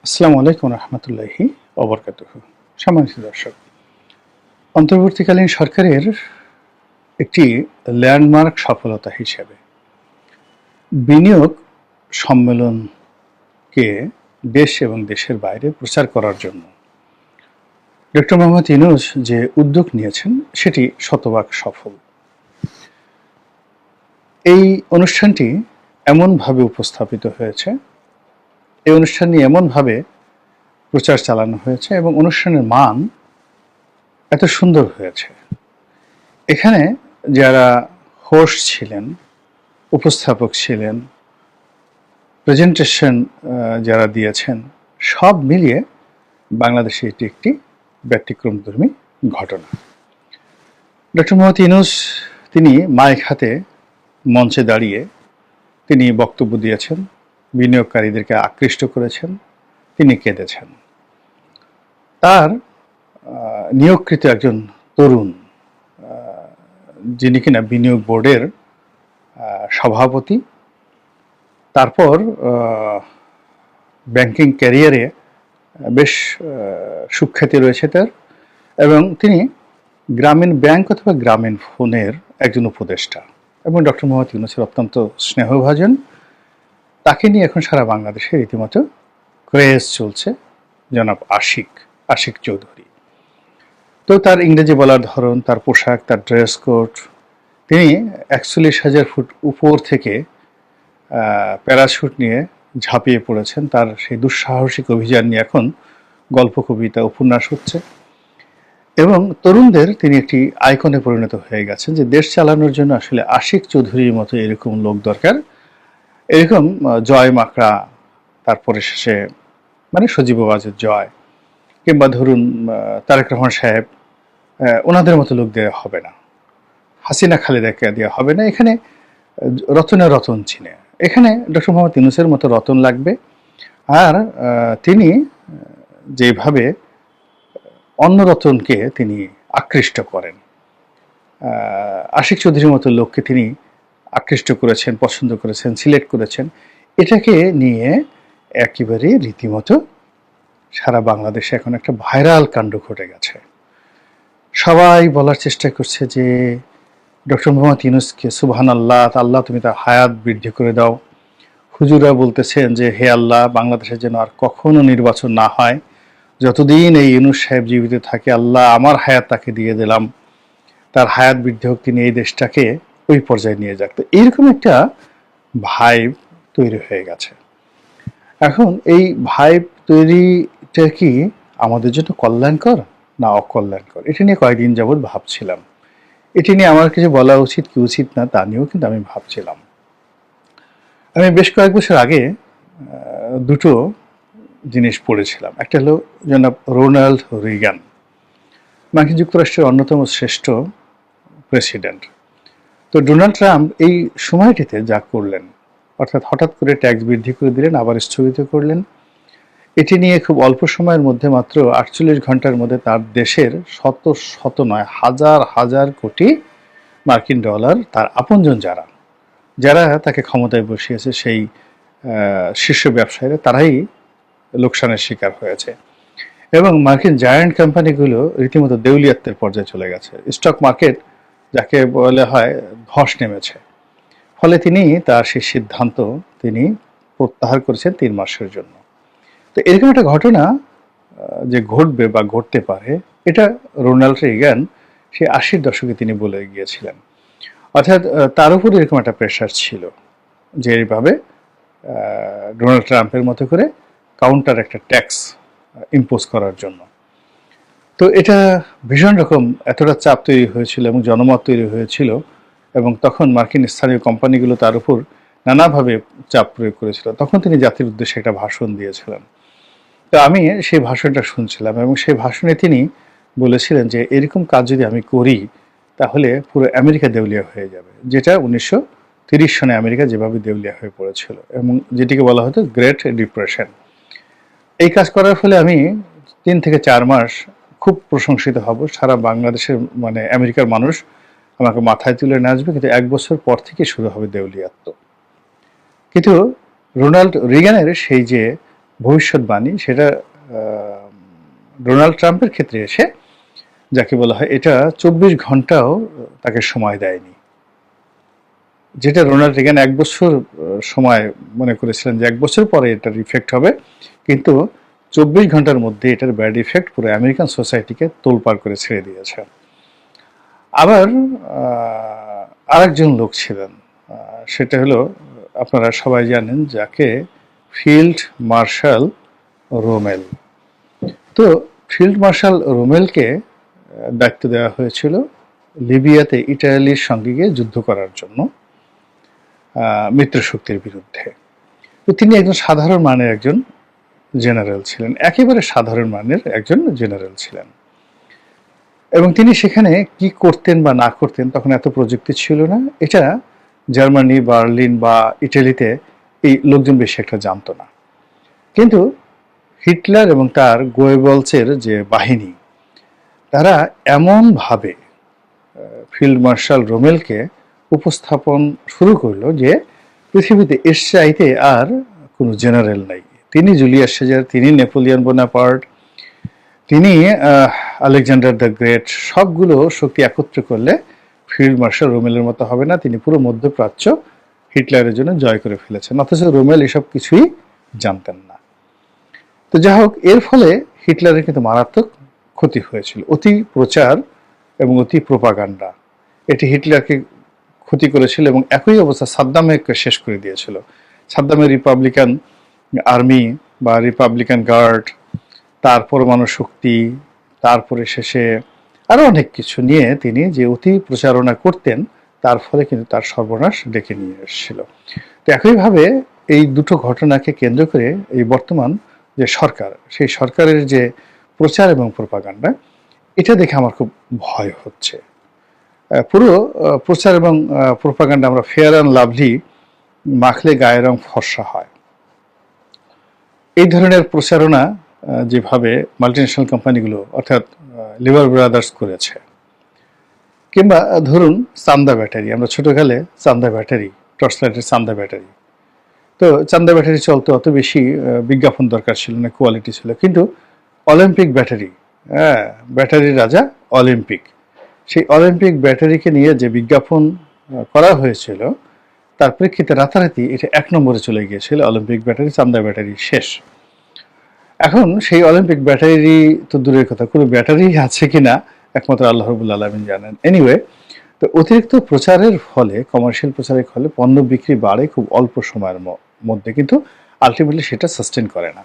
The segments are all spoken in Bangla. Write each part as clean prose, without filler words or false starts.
আসসালামু আলাইকুম রহমতুল্লাহি ওবরকাতুহু। সম্মানিত দর্শক, অন্তর্বর্তীকালীন সরকারের একটি ল্যান্ডমার্ক সফলতা হিসেবে বিনিয়োগ সম্মেলনকে দেশ এবং দেশের বাইরে প্রচার করার জন্য ডক্টর মোহাম্মদ ইউনূস যে উদ্যোগ নিয়েছেন সেটি শতভাগ সফল। এই অনুষ্ঠানটি এমনভাবে উপস্থাপিত হয়েছে, এই অনুষ্ঠানটি এমনভাবে প্রচার চালানো হয়েছে এবং অনুষ্ঠানের মান এত সুন্দর হয়েছে। এখানে যারা হোস্ট ছিলেন, উপস্থাপক ছিলেন, প্রেজেন্টেশন যারা দিয়েছেন, সব মিলিয়ে বাংলাদেশে এটি একটি ব্যতিক্রমধর্মী ঘটনা। ডক্টর মোহাম্মদ ইউনূস তিনি মাইক হাতে মঞ্চে দাঁড়িয়ে তিনি বক্তব্য দিয়েছেন, বিনিয়োগকারীদেরকে আকৃষ্ট করেছেন, তিনি কেঁদেছেন। তার নিয়োগকৃত একজন তরুণ, যিনি কিনা বিনিয়োগ বোর্ডের সভাপতি, তারপর ব্যাংকিং ক্যারিয়ারে বেশ সুখ্যাতি রয়েছে তার, এবং তিনি গ্রামীণ ব্যাংক অথবা গ্রামীণ ফোনের একজন উপদেষ্টা, এবং ডক্টর মোহাম্মদ ইউনূসের অত্যন্ত স্নেহভাজন। তাকে নিয়ে এখন সারা বাংলাদেশে রীতিমতো ক্রেজ চলছে, জনাব আশিক চৌধুরী। তো তার ইংরেজি বলার ধরন, তার পোশাক, তার ড্রেস কোড, তিনি ৪১,০০০ ফুট উপর থেকে প্যারাশুট নিয়ে ঝাঁপিয়ে পড়েছেন। তার সেই দুঃসাহসিক অভিযান নিয়ে এখন গল্প, কবিতা, উপন্যাস হচ্ছে, এবং তরুণদের তিনি একটি আইকনে পরিণত হয়ে গেছেন যে দেশ চালানোর জন্য আসলে আশিক চৌধুরীর মতো এরকম লোক দরকার। এরকম জয় মাকড়া, তারপরে শেষে মানে সজীব ওয়াজেদ জয়, কিংবা ধরুন তারেক রহমান সাহেব, ওনাদের মতো লোক দেওয়া হবে না, হাসিনা খালেদাকে দেওয়া হবে না। এখানে রতনে রতন চিনে, এখানে ডক্টর মোহাম্মদ ইউনূসের মতো রতন লাগবে। আর তিনি যেভাবে অন্য রতনকে তিনি আকৃষ্ট করেন, আশিক চৌধুরীর মতো লোককে তিনি আকৃষ্ট করেছেন, পছন্দ করেছেন, সিলেক্ট করেছেন, এটাকে নিয়ে একেবারে রীতিমতো সারা বাংলাদেশে এখন একটা ভাইরাল কাণ্ড ঘটে গেছে। সবাই বলার চেষ্টা করছে যে ডক্টর মোহাম্মদ ইউনূসকে সুবহানাল্লাহ, আল্লাহ তুমি তার হায়াত বৃদ্ধি করে দাও। হুজুরা বলতেছেন যে হে আল্লাহ, বাংলাদেশের যেন আর কখনো নির্বাচন না হয়, যতদিন এই ইউনূস সাহেব জীবিত থাকে, আল্লাহ আমার হায়াত তাকে দিয়ে দিলাম, তার হায়াত বৃদ্ধি হোক, তিনি এই দেশটাকে ওই পর্যায়ে নিয়ে যাক। তো এইরকম একটা ভাইব তৈরি হয়ে গেছে। এখন এই ভাইব তৈরিটা কি আমাদের জন্য কল্যাণকর না অকল্যাণকর, এটা নিয়ে কয়েকদিন যাবৎ ভাবছিলাম। এটি নিয়ে আমার কিছু বলা উচিত কি উচিত না তা নিয়েও কিন্তু আমি ভাবছিলাম। আমি বেশ কয়েক বছর আগে দুটো জিনিস পড়েছিলাম। একটা হলো জনাব রোনাল্ড রিগান, মার্কিন যুক্তরাষ্ট্রের অন্যতম শ্রেষ্ঠ প্রেসিডেন্ট। তো ডোনাল্ড ট্রাম্প এই সময়টিতে যা করলেন, অর্থাৎ হঠাৎ করে ট্যাক্স বৃদ্ধি করে দিলেন, আবার স্থগিত করলেন, এটি নিয়ে খুব অল্প সময়ের মধ্যে, মাত্র ৪৮ ঘন্টার মধ্যে তার দেশের শত নয় হাজার হাজার কোটি মার্কিন ডলার, তার আপনজন যারা তাকে ক্ষমতায় বসিয়েছে, সেই শীর্ষ ব্যবসায়ীরা, তারাই লোকসানের শিকার হয়েছে, এবং মার্কিন জায়ান্ট কোম্পানিগুলো রীতিমতো দেউলিয়াত্বের পর্যায়ে চলে গেছে। স্টক মার্কেট যাকে বলা হয় ধস নেমেছে। ফলে তিনি তার সেই সিদ্ধান্ত তিনি প্রত্যাহার করেছেন ৩ মাসের জন্য। তো এরকম একটা ঘটনা যে ঘটবে বা ঘটতে পারে, এটা রোনাল্ড রিগান সেই ৮০-র দশকে তিনি বলে গিয়েছিলেন। অর্থাৎ তার উপর এরকম একটা প্রেশার ছিল যে এইভাবে ডোনাল্ড ট্রাম্পের মতো করে কাউন্টার একটা ট্যাক্স ইম্পোজ করার জন্য। তো এটা ভীষণ রকম এতটা চাপ তৈরি হয়েছিল এবং জনমত তৈরি হয়েছিল, এবং তখন মার্কিন স্থানীয় কোম্পানিগুলো তার উপর নানাভাবে চাপ প্রয়োগ করেছিল। তখন তিনি জাতির উদ্দেশ্যে একটা ভাষণ দিয়েছিলেন। তো আমি সেই ভাষণটা শুনছিলাম, এবং সেই ভাষণে তিনি বলেছিলেন যে এরকম কাজ যদি আমি করি তাহলে পুরো আমেরিকা দেউলিয়া হয়ে যাবে, যেটা ১৯৩০ সনে আমেরিকা যেভাবে দেউলিয়া হয়ে পড়েছিল, এবং যেটিকে বলা হতো গ্রেট ডিপ্রেশন। এই কাজ করার ফলে আমি ৩ থেকে ৪ মাস খুব প্রশংসিত হব, সারা বাংলাদেশের মানে আমেরিকার মানুষ আমাকে মাথায় তুলে নাচবে, কিন্তু ১ বছর পর থেকে শুরু হবে দেউলিয়াত্ব। কিন্তু রোনাল্ড রিগানের সেই যে ভবিষ্যৎবাণী, সেটা ডোনাল্ড ট্রাম্পের ক্ষেত্রে এসে যাকে বলা হয় এটা 24 ঘন্টাও তাকে সময় দেয়নি। যেটা রোনাল্ড রিগান 1 বছর সময় মনে করেছিলেন যে 1 বছর পরে এটার ইফেক্ট হবে, কিন্তু 24 ঘন্টার মধ্যে এটার ব্যাড ইফেক্ট পুরো আমেরিকান সোসাইটিকে তোলপাড় করে ছেড়ে দিয়েছে। আবার আরেকজন লোক ছিলেন, সেটা হলো আপনারা সবাই জানেন যাকে ফিল্ড মার্শাল রোমেল। তো ফিল্ড মার্শাল রোমেলকে দায়িত্ব দেওয়া হয়েছিল লিবিয়াতে ইটালির সঙ্গে গিয়ে যুদ্ধ করার জন্য মিত্রশক্তির বিরুদ্ধে। তো তিনি একজন সাধারণ মানের একজন জেনারেল ছিলেন, একেবারে সাধারণ মানের একজন জেনারেল ছিলেন। এবং তিনি সেখানে কি করতেন বা না করতেন তখন এত প্রযুক্তি ছিল না, এটা জার্মানি, বার্লিন বা ইটালিতে এই লোকজন বেশি একটা জানতো না। কিন্তু হিটলার এবং তার গোয়েবলসের যে বাহিনী, তারা এমনভাবে ফিল্ড মার্শাল রোমেলকে উপস্থাপন শুরু করলো যে পৃথিবীতে এর চাইতে আর কোনো জেনারেল নাই। তিনি জুলিয়াস সিজার, তিনি নেপোলিয়ন বোনাপার্ট, তিনি আলেকজান্ডার দ্য গ্রেট, সবগুলো শক্তি একত্র করলে ফিল্ড মার্শাল রোমেলের মতো হবে না। তিনি পুরো মধ্যপ্রাচ্য হিটলারের জন্য জয় করে ফেলেছেন, অথচ রোমেল এসব কিছুই জানতেন না। তো যাই হোক, এর ফলে হিটলারের কিন্তু মারাত্মক ক্ষতি হয়েছিল। অতি প্রচার এবং অতি প্রোপাগান্ডা এটি হিটলারকে ক্ষতি করেছিল, এবং একই অবস্থা সাদ্দামকে শেষ করে দিয়েছিল। সাদ্দামের রিপাবলিকান আর্মি বা রিপাবলিকান গার্ড, তার পরমাণু শক্তি, তারপরে শেষে আরও অনেক কিছু নিয়ে তিনি যে অতি প্রচারণা করতেন, তার ফলে কিন্তু তার সর্বনাশ ডেকে নিয়ে এসেছিল। তো একইভাবে এই দুটো ঘটনাকে কেন্দ্র করে এই বর্তমান যে সরকার, সেই সরকারের যে প্রচার এবং প্রোপাগান্ডা, এটা দেখে আমার খুব ভয় হচ্ছে। পুরো প্রচার এবং প্রোপাগান্ডা আমরা ফেয়ার অ্যান্ড লাভলি মাখলে গায়ের রং ফর্সা হয়, এই ধরনের প্রচারণা যেভাবে মাল্টিন্যাশনাল কোম্পানিগুলো অর্থাৎ লিভার ব্রাদার্স করেছে, কিংবা ধরুন চান্দা ব্যাটারি, আমরা ছোটকালে চান্দা ব্যাটারি, টর্চ লাইটের চান্দা ব্যাটারি, তো চান্দা ব্যাটারি চলতে অত বেশি বিজ্ঞাপন দরকার ছিল না, কোয়ালিটি ছিল। কিন্তু অলিম্পিক ব্যাটারি, ব্যাটারির রাজা অলিম্পিক, সেই অলিম্পিক ব্যাটারিকে নিয়ে যে বিজ্ঞাপন করা হয়েছিল, তার প্রেক্ষিতে রাতারাতি এটা 1 নম্বরে চলে গিয়েছিল। অলিম্পিক ব্যাটারি, চান্দা ব্যাটারি শেষ। এখন সেই অলিম্পিক ব্যাটারি তো দূরের কথা, কোনো ব্যাটারি আছে কিনা একমাত্র আল্লাহ রাব্বুল আলামিন জানেন। এনিওয়ে, তো অতিরিক্ত প্রচারের ফলে, কমার্শিয়াল প্রচারের ফলে পণ্য বিক্রি বাড়ে খুব অল্প সময়ের মধ্যে, কিন্তু আলটিমেটলি সেটা সাস্টেন করে না।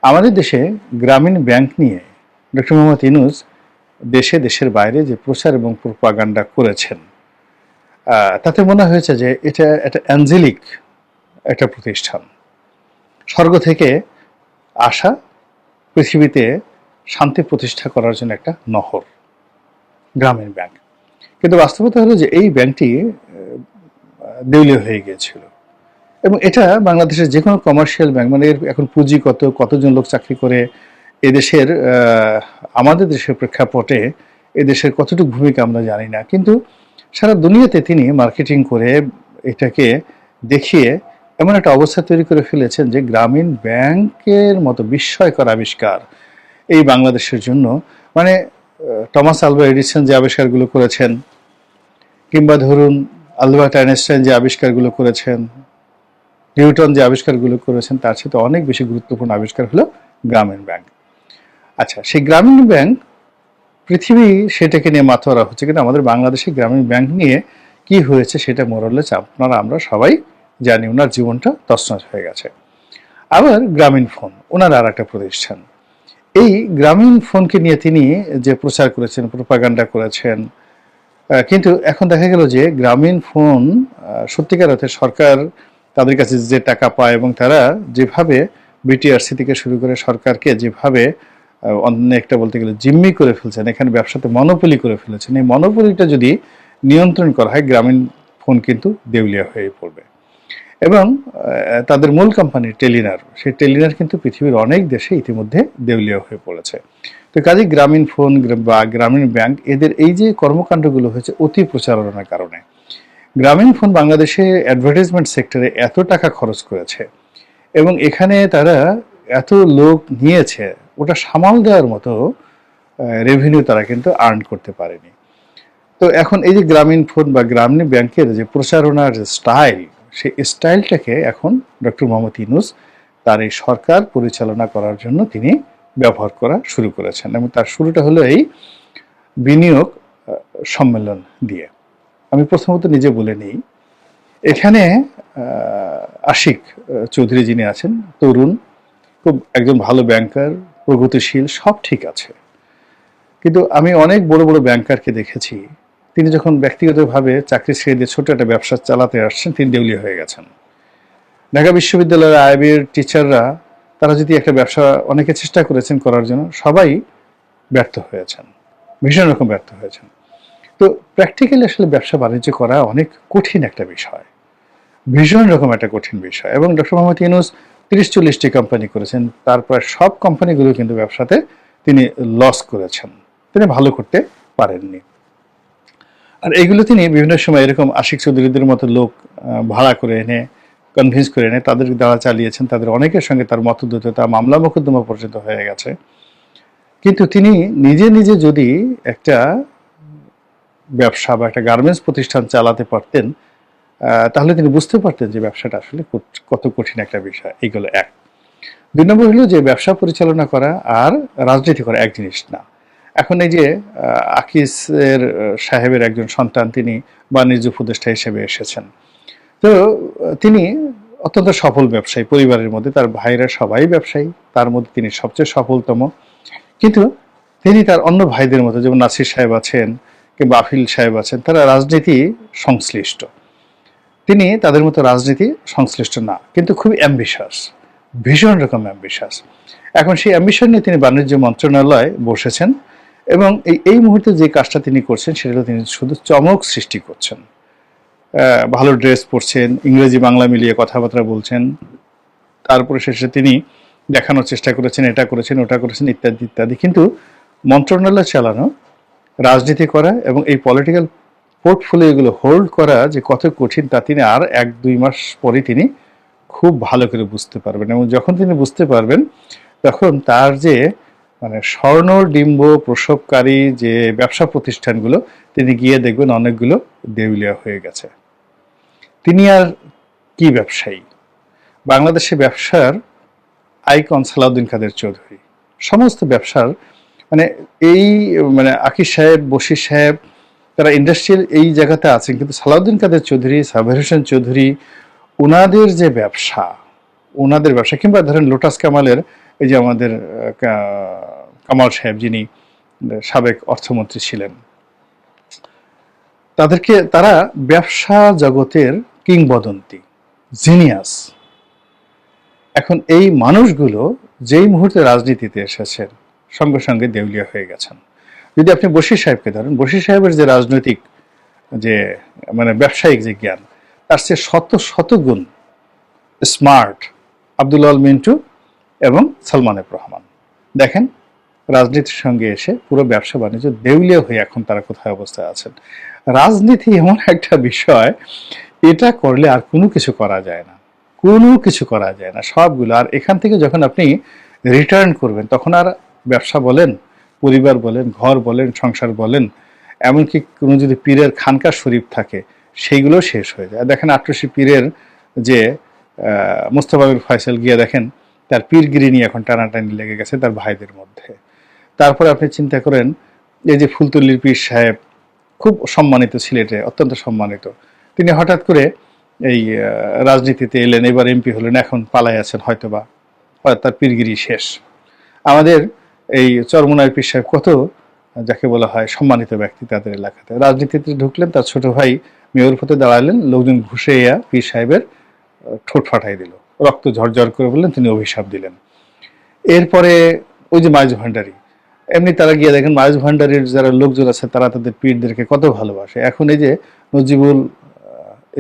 আমাদের দেশে গ্রামীণ ব্যাংক নিয়ে ডক্টর মোহাম্মদ ইউনূস দেশে দেশের বাইরে যে প্রচার এবং প্রোপাগান্ডা করেছেন, তাতে মনে হয়েছে যে এটা একটা অ্যাঞ্জেলিক একটা প্রতিষ্ঠান, স্বর্গ থেকে আসা, পৃথিবীতে শান্তি প্রতিষ্ঠা করার জন্য একটা নহর, গ্রামীণ ব্যাংক। কিন্তু বাস্তবতা হলো যে এই ব্যাংকটি দেউলিয়া হয়ে গিয়েছিল, এবং এটা বাংলাদেশের যে কোনো কমার্শিয়াল ব্যাংক, মানে এর এখন পুঁজি কতজন লোক চাকরি করে, এদেশের আমাদের দেশের প্রেক্ষাপটে এদেশের কতটুকু ভূমিকা আমরা জানি না, কিন্তু সারা দুনিয়াতে তিনি মার্কেটিং করে এটাকে দেখিয়ে এমন একটা অবস্থা তৈরি করে ফেলেছেন যে গ্রামীণ ব্যাংকের মতো বিস্ময়কর আবিষ্কার এই বাংলাদেশের জন্য, মানে টমাস আলভা এডিসন যে আবিষ্কারগুলো করেছেন, কিংবা ধরুন আলবার্ট আইনস্টাইন যে আবিষ্কারগুলো করেছেন, নিউটন যে আবিষ্কারগুলো করেছেন, তার সাথে অনেক বেশি গুরুত্বপূর্ণ আবিষ্কার হলো গ্রামীণ ব্যাংক। আচ্ছা, সেই গ্রামীণ ব্যাংক পৃথিবী সেটাকে নিয়ে মাথোয়ারা হচ্ছে, কিন্তু আমাদের বাংলাদেশে গ্রামীণ ব্যাংক নিয়ে কি হয়েছে সেটা মোরালেস আপনারা আমরা সবাই জানি। ওনার জীবনটা তছনছ হয়ে গেছে। আবার গ্রামীণ ফোন, ওনার আর একটা প্রতিষ্ঠান। এই গ্রামীণ ফোনকে নিয়ে তিনি যে প্রচার করেছেন, প্রোপাগান্ডা করেছেন, কিন্তু এখন দেখা গেল যে গ্রামীণ ফোন সত্যিকার অর্থে সরকার তাদের কাছে যে টাকা পায়, এবং তারা যেভাবে বিটিআরসি থেকে শুরু করে সরকারকে যেভাবে অনেকটা বলতে গেলে জিম্মি করে ফেলছেন, এখানে ব্যবসাতে মনোপলি করে ফেলেছেন, এই মনোপলিটা যদি নিয়ন্ত্রণ করা হয়, গ্রামীণ ফোন কিন্তু দেউলিয়া হয়ে পড়বে। এবং তাদের মূল কোম্পানি টেলিনার, সেই টেলিনার কিন্তু পৃথিবীর অনেক দেশে ইতিমধ্যে দেউলিয়া হয়ে পড়েছে। তো কাজে গ্রামীণ ফোন বা গ্রামীণ ব্যাংক, এদের এই যে কর্মকাণ্ডগুলো হয়েছে অতি প্রচারণার কারণে। গ্রামীণ ফোন বাংলাদেশে অ্যাডভার্টাইজমেন্ট সেক্টরে এত টাকা খরচ করেছে, এবং এখানে তারা এত লোক নিয়েছে, ওটা সামাল দেওয়ার মতো রেভিনিউ তারা কিন্তু আর্ন করতে পারেনি। তো এখন এই যে গ্রামীণ ফোন বা গ্রামীণ ব্যাংকের যে প্রচারণার স্টাইল, সেই স্টাইলটাকে এখন ডক্টর মোহাম্মদ ইউনূস তার এই সরকার পরিচালনা করার জন্য তিনি ব্যবহার করা শুরু করেছেন, এবং তার শুরুটা হলো এই বিনিয়োগ সম্মেলন দিয়ে। আমি প্রথমত নিজে বলে নিই, এখানে আশিক চৌধুরী যিনি আছেন, তরুণ, খুব একজন ভালো ব্যাংকার, প্রগতিশীল, সব ঠিক আছে, কিন্তু আমি অনেক বড় বড় ব্যাংকারকে দেখেছি, তিনি যখন ব্যক্তিগতভাবে চাকরি ছেড়ে দিয়ে ছোট একটা ব্যবসা চালাতে আসছেন, তিনি দেউলিয়া হয়ে গেছেন। ঢাকা বিশ্ববিদ্যালয়ের আইবির টিচাররা, তারা যদি একটা ব্যবসা অনেকে চেষ্টা করেছেন করার জন্য, সবাই ব্যর্থ হয়েছেন, ভীষণ রকম ব্যর্থ হয়েছেন। তো প্র্যাকটিক্যালি আসলে ব্যবসা বাণিজ্য করা অনেক কঠিন একটা বিষয়, ভীষণ রকম একটা কঠিন বিষয়। এবং ডক্টর মোহাম্মদ ইউনূস 30-40টি কোম্পানি করেছেন, তারপর সব কোম্পানিগুলো কিন্তু ব্যবসাতে তিনি লস করেছেন, তিনি ভালো করতে পারেননি। আর এইগুলো তিনি বিভিন্ন সময় এরকম আশিক চৌধুরীদের মতো লোক ভাড়া করে এনে, কনভিন্স করে এনে তাদের দ্বারা চালিয়েছেন। তাদের অনেকের সঙ্গে তার মতদ্বৈধতা, মামলা মোকদ্দমা পর্যন্ত হয়ে গেছে। কিন্তু তিনি নিজে নিজে যদি একটা ব্যবসা বা একটা গার্মেন্টস প্রতিষ্ঠান চালাতে পারতেন, তাহলে তিনি বুঝতে পারতেন যে ব্যবসাটা আসলে কত কঠিন একটা বিষয়। এইগুলো এক। 2 নম্বর হলো যে ব্যবসা পরিচালনা করা আর রাজনীতি করা এক জিনিস না। এখন এই যে আকিসের সাহেবের একজন সন্তান, তিনি বাণিজ্য উপদেষ্টা হিসেবে এসেছেন। তো তিনি অত্যন্ত সফল ব্যবসায়ী, পরিবারের মধ্যে তার ভাইরা সবাই ব্যবসায়ী, তার মধ্যে তিনি সবচেয়ে সফলতম। কিন্তু তিনি তার অন্য ভাইদের মতো, যেমন নাসির সাহেব আছেন কিংবা আফিল সাহেব আছেন, তারা রাজনীতি সংশ্লিষ্ট, তিনি তাদের মতো রাজনীতি সংশ্লিষ্ট না, কিন্তু খুবই অ্যাম্বিশাস, ভীষণ রকম অ্যাম্বিশাস। এখন সেই অ্যাম্বিশন নিয়ে তিনি বাণিজ্য মন্ত্রণালয়ে বসেছেন, এবং এই মুহূর্তে যে কাজটা তিনি করছেন সেটা তিনি শুধু চমক সৃষ্টি করছেন। ভালো ড্রেস পরছেন, ইংরেজি বাংলা মিলিয়ে কথাবার্তা বলছেন, তারপরে শেষে তিনি দেখানোর চেষ্টা করেছেন, এটা করেছেন, ওটা করেছেন, ইত্যাদি ইত্যাদি। কিন্তু মন্ত্রণালয় চালানো, রাজনীতি করা এবং এই পলিটিক্যাল পোর্টফোলিওগুলো হোল্ড করা যে কত কঠিন, তা তিনি আর 1-2 মাস পরে তিনি খুব ভালো করে বুঝতে পারবেন। এবং যখন তিনি বুঝতে পারবেন, তখন তার যে মানে স্বর্ণডিম্ব প্রসবকারী যে ব্যবসা প্রতিষ্ঠানগুলো, তিনি গিয়ে দেখবেন অনেকগুলো দেউলিয়া হয়ে গেছে। তিনি আর কি ব্যবসায়ী, বাংলাদেশে ব্যবসার আইকন সালাউদ্দিন কাদের চৌধুরী, সমস্ত ব্যবসার মানে এই মানে আকিস সাহেব, বশির সাহেব, তারা ইন্ডাস্ট্রিয়াল এই জায়গাতে আছেন, কিন্তু সালাউদ্দিন কাদের চৌধুরী, সাবের হোসেন চৌধুরী, ওনাদের যে ব্যবসা, ওনাদের ব্যবসা, কিংবা ধরেন লোটাস কামালের এই যে আমাদের কামাল সাহেব, যিনি সাবেক অর্থমন্ত্রী ছিলেন, তারা ব্যবসা জগতের কিংবদন্তি, জিনিয়াস। এখন এই মানুষগুলো যেই মুহূর্তে রাজনীতিতে এসেছেন, সঙ্গে সঙ্গে দেউলিয়া হয়ে গেছেন। যদি আপনি বশির সাহেবকে ধরেন, বশির সাহেবের যে রাজনৈতিক যে মানে ব্যবসায়িক যে জ্ঞান, তার চেয়ে শত শত গুণ স্মার্ট আব্দুল আল মিন্টু এবং সালমান এফ রহমান। দেখেন রাজনীতির সঙ্গে এসে পুরো ব্যবসা বাণিজ্য দেউলিয়া হয়ে এখন তারা কোথায় অবস্থায় আছেন। রাজনীতি এমন একটা বিষয়, এটা করলে আর কোনো কিছু করা যায় না, কোনো কিছু করা যায় না, সবগুলো। আর এখান থেকে যখন আপনি রিটার্ন করবেন, তখন আর ব্যবসা বলেন, পরিবার বলেন, ঘর বলেন, সংসার বলেন, এমনকি কোনো যদি পীরের খানকা শরীফ থাকে, সেইগুলো শেষ হয়ে যায়। দেখেন আটরশি পীরের যে মোস্তফা ফয়সাল গিয়ে দেখেন তার পীরগিরি নিয়ে এখন টানাটানি লেগে গেছে তার ভাইদের মধ্যে। তারপরে আপনি চিন্তা করেন, এই যে ফুলতলির পীর সাহেব, খুব সম্মানিত সিলেটে, অত্যন্ত সম্মানিত, তিনি হঠাৎ করে এই রাজনীতিতে এলেন, এবার এমপি হলেন, এখন পালাই আছেন, হয়তোবা তার পীরগিরি শেষ। আমাদের এই চরমোনাই পীর সাহেব, কত যাকে বলা হয় সম্মানিত ব্যক্তি তাদের এলাকাতে, রাজনীতিতে ঢুকলেন, তার ছোট ভাই মেয়র পদে দাঁড়ালেন, লোকজন ঘুষে পীর সাহেবের ঠোঁট ফাটাই দিল, রক্ত ঝরঝর করে বললেন, তিনি অভিশাপ দিলেন। এরপরে ওই যে মাইজ ভান্ডারী, এমনি তারা গিয়ে দেখেন মাইজ ভান্ডারীর যারা লোকজন আছে, তারা তাদের পীরদেরকে কত ভালোবাসে। এখন এই যে নজিবুল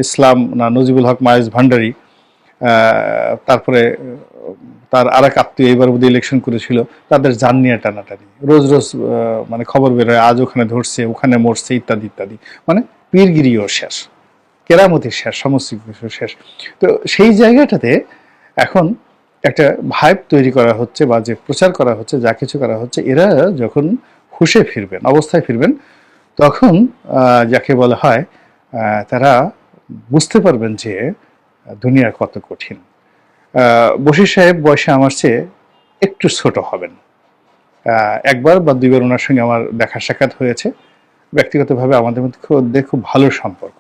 ইসলাম না নজিবুল হক মাইজ ভান্ডারী, তারপরে তার আর এক আত্মীয় এবার বোধহয় ইলেকশন করেছিল, তাদের জান নিয়ে টানাটানি, রোজ রোজ মানে খবর বের হয়, আজ ওখানে ধরছে, ওখানে মরছে, ইত্যাদি ইত্যাদি। মানে পীরগিরিও শেষ, কেরামতি শেষ, সমস্ত কিছু শেষ। তো সেই জায়গাটাতে এখন একটা ভাইব তৈরি করা হচ্ছে বা যে প্রচার করা হচ্ছে, যা কিছু করা হচ্ছে, এরা যখন হুঁশে ফিরবেন, অবস্থায় ফিরবেন, তখন যাকে বলা হয় তারা বুঝতে পারবেন যে দুনিয়া কত কঠিন। বশির সাহেব বয়সে আমার চেয়ে একটু ছোট হবেন। একবার বা দুইবার ওনার সঙ্গে আমার দেখা সাক্ষাৎ হয়েছে, ব্যক্তিগতভাবে আমাদের মধ্যে খুব ভালো সম্পর্ক।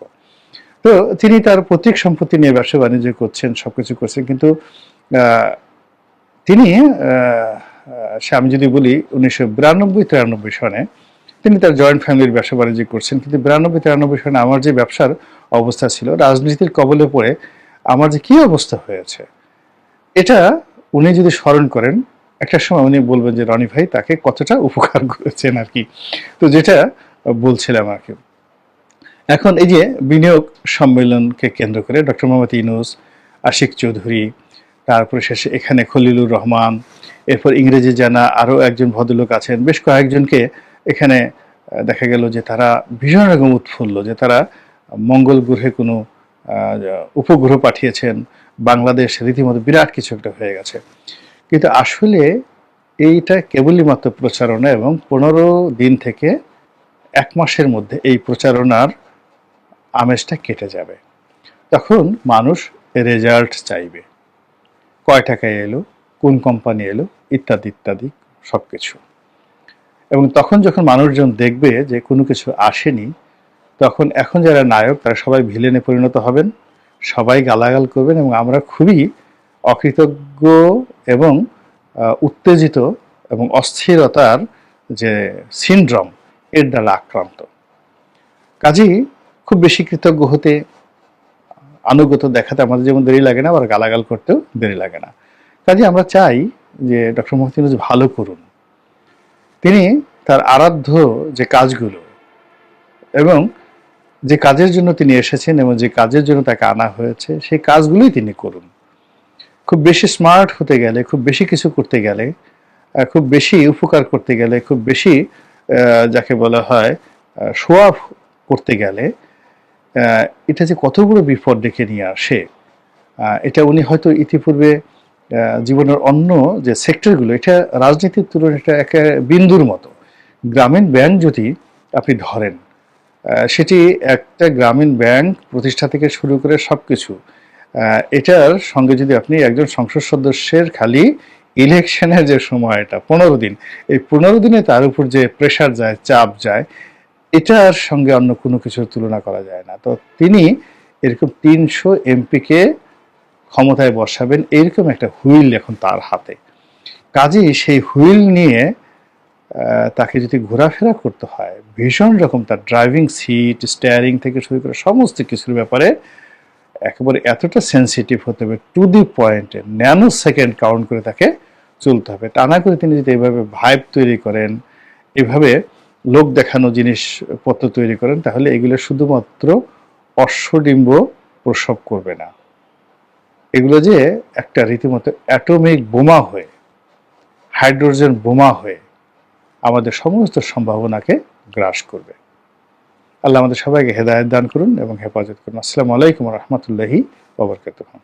তো তিনি তার পৈতৃক সম্পত্তি নিয়ে ব্যবসা বাণিজ্য করছেন, সবকিছু করছেন, কিন্তু তিনি আমি যদি বলি 1992-93 সনে তিনি তার জয়েন্ট ফ্যামিলির ব্যবসা বাণিজ্য করছেন, কিন্তু 92-93 সনে আমার যে ব্যবসার অবস্থা ছিল, রাজনীতির কবলে পড়ে আমার যে কি অবস্থা হয়েছে, এটা উনি যদি স্মরণ করেন, একটা সময় উনি বলবেন যে রনি ভাই তাকে কতটা উপকার করেছেন আর কি। তো যেটা বলছিলাম আর কি, এখন এই যে বিনিয়োগ সম্মেলনকে কেন্দ্র করে ডক্টর মোহাম্মদ ইউনূস, আশিক চৌধুরী, তারপরে শেষে এখানে খলিলুর রহমান, এরপর ইংরেজি জানা আরও একজন ভদ্রলোক আছেন, বেশ কয়েকজনকে এখানে দেখা গেল যে তারা ভীষণ রকম উৎফুল্ল যে তারা মঙ্গল গ্রহে কোনো উপগ্রহ পাঠিয়েছেন, বাংলাদেশ রীতিমতো বিরাট কিছু একটা হয়ে গেছে। কিন্তু আসলে এইটা কেবলই মাত্র প্রচারণা, এবং 15 দিন থেকে 1 মাসের মধ্যে এই প্রচারণার আমেজটা কেটে যাবে। তখন মানুষ রেজাল্ট চাইবে, কয় টাকায় এলো, কোন কোম্পানি এলো, ইত্যাদি ইত্যাদি সব কিছু। এবং তখন যখন মানুষজন দেখবে যে কোনো কিছু আসেনি, তখন এখন যারা নায়ক তারা সবাই ভিলেনে পরিণত হবেন, সবাই গালাগাল করবেন, এবং আমরা খুবই অকৃতজ্ঞ এবং উত্তেজিত এবং অস্থিরতার যে সিনড্রোম, এর দ্বারা আক্রান্ত। কাজেই খুব বেশি কৃতজ্ঞ হতে, আনুগত্য দেখাতে আমাদের যেমন দেরি লাগে না, আবার গালাগাল করতেও দেরি লাগে না। কাজে আমরা চাই যে ডক্টর মোহাম্মদ ইউনূস ভালো করুন। তিনি তার আরাধ্য যে কাজগুলো এবং যে কাজের জন্য তিনি এসেছেন এবং যে কাজের জন্য তাকে আনা হয়েছে, সেই কাজগুলোই তিনি করুন। খুব বেশি স্মার্ট হতে গেলে, খুব বেশি কিছু করতে গেলে, খুব বেশি উপকার করতে গেলে, খুব বেশি যাকে বলা হয় শো অফ করতে গেলে এটা যে কত বড় বিপদ ডেকে নিয়ে আসে, এটা উনি হয়তো ইতিপূর্বে জীবনের অন্য যে সেক্টরগুলো, এটা রাজনীতির তুলনায় এটা একটা বিন্দুর মতো। গ্রামীণ ব্যাংক যদি আপনি ধরেন, সেটি একটা গ্রামীণ ব্যাংক প্রতিষ্ঠা থেকে শুরু করে সব কিছু, এটার সঙ্গে যদি আপনি একজন সংসদ সদস্যের খালি ইলেকশনের যে সময়টা 15 দিন, এই 15 দিনে তার উপর যে প্রেশার যায়, চাপ যায়, এটার সঙ্গে অন্য কোনো কিছুর তুলনা করা যায় না। তো তিনি এরকম 300 এমপিকে ক্ষমতায় বসাবেন, এরকম একটা হুইল এখন তার হাতে। কাজেই সেই হুইল নিয়ে তাকে যদি ঘোরাফেরা করতে হয়, ভীষণ রকম তার ড্রাইভিং সিট, স্টিয়ারিং থেকে শুরু করে সমস্ত কিছুর ব্যাপারে একেবারে এতটা সেন্সিটিভ হতে হবে, টু দি পয়েন্টে, ন্যানো সেকেন্ড কাউন্ট করে তাকে চলতে হবে। তা না করে তিনি যদি এইভাবে ভাইব তৈরি করেন, এভাবে লোক দেখানো জিনিসপত্র তৈরি করেন, তাহলে এগুলো শুধুমাত্র অশ্বডিম্ব প্রসব করবে না, এগুলো যে একটা রীতিমতো অ্যাটমিক বোমা হয়ে, হাইড্রোজেন বোমা হয়ে আমাদের সমস্ত সম্ভাবনাকে গ্রাস করবে। আল্লাহ আমাদের সবাইকে হেদায়েত দান করুন এবং হেফাজত করুন। আসসালামু আলাইকুম ওয়া রাহমাতুল্লাহি ওয়া বারাকাতুহু।